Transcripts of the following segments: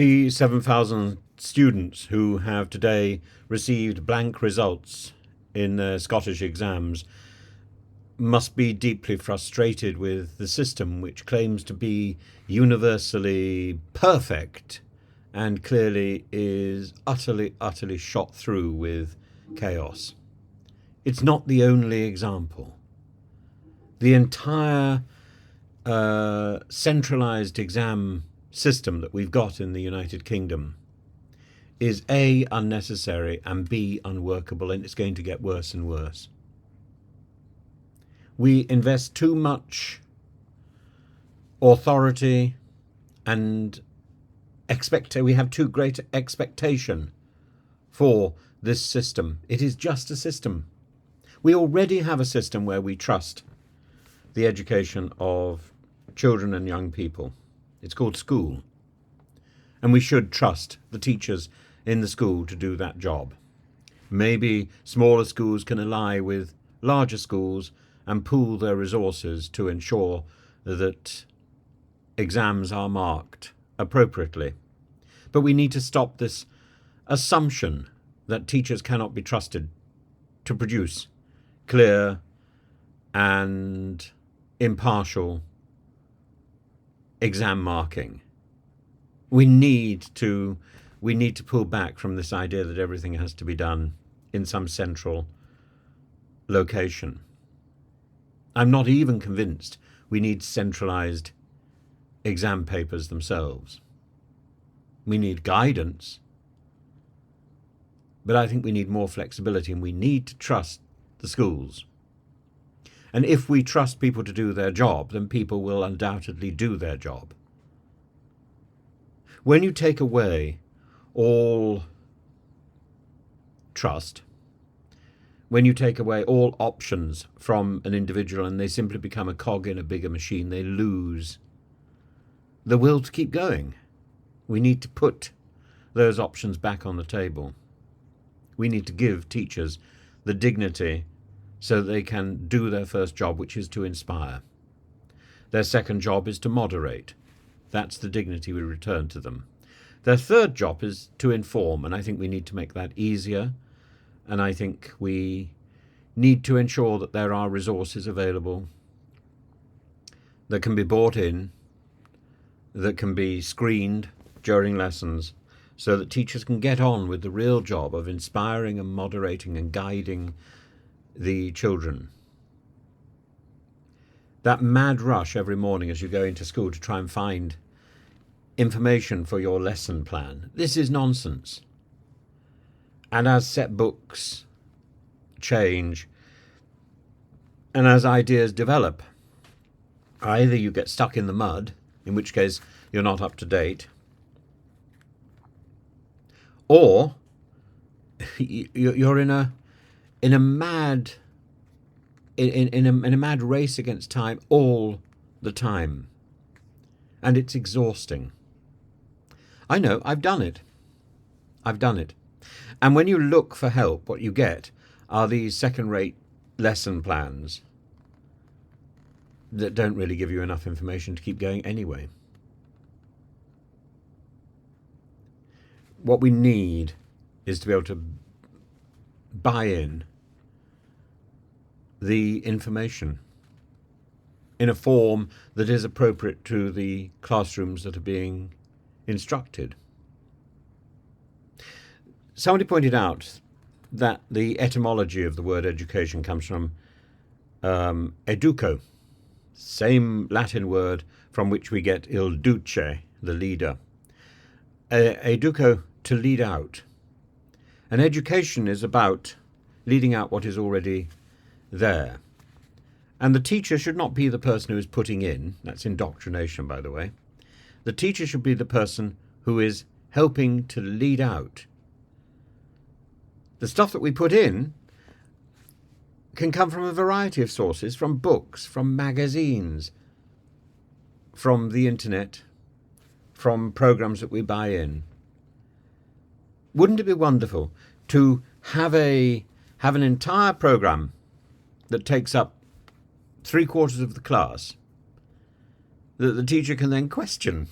The 7,000 students who have today received blank results in their Scottish exams must be deeply frustrated with the system, which claims to be universally perfect and clearly is utterly shot through with chaos. It's not the only example. The entire centralized exam system that we've got in the United Kingdom is A, unnecessary, and B, unworkable, and it's going to get worse and worse. We invest too much authority and we have too great expectation for this system. It is just a system. We already have a system where we trust the education of children and young people. It's called school. And we should trust the teachers in the school to do that job. Maybe smaller schools can ally with larger schools and pool their resources to ensure that exams are marked appropriately. But we need to stop this assumption that teachers cannot be trusted to produce clear and impartial exam marking. We need to pull back from this idea that everything has to be done in some central location. I'm not even convinced we need centralized exam papers themselves. We need guidance, but I think we need more flexibility, and we need to trust the schools. And if we trust people to do their job, then people will undoubtedly do their job. When you take away all trust, when you take away all options from an individual and they simply become a cog in a bigger machine, they lose the will to keep going. We need to put those options back on the table. We need to give teachers the dignity so they can do their first job, which is to inspire. Their second job is to moderate. That's the dignity we return to them. Their third job is to inform, and I think we need to make that easier. And I think we need to ensure that there are resources available that can be bought in, that can be screened during lessons, so that teachers can get on with the real job of inspiring and moderating and guiding the children. That mad rush every morning as you go into school to try and find information for your lesson plan, this is nonsense. And as set books change and as ideas develop, either you get stuck in the mud, in which case you're not up to date, or you're in a mad race against time all the time, and it's exhausting. I know, I've done it. And when you look for help, what you get are these second-rate lesson plans that don't really give you enough information to keep going anyway. What we need is to be able to buy in the information in a form that is appropriate to the classrooms that are being instructed. Somebody pointed out that the etymology of the word education comes from educo, same Latin word from which we get il duce, the leader. Educo, to lead out. And education is about leading out what is already there. And the teacher should not be the person who is putting in. That's indoctrination, by the way. The teacher should be the person who is helping to lead out. The stuff that we put in can come from a variety of sources, from books, from magazines, from the internet, from programs that we buy in. Wouldn't it be wonderful to have an entire program that takes up 3/4 of the class that the teacher can then question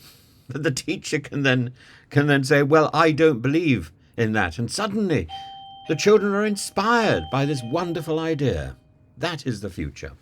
But the teacher can then say, well, I don't believe in that. And suddenly the children are inspired by this wonderful idea. That is the future.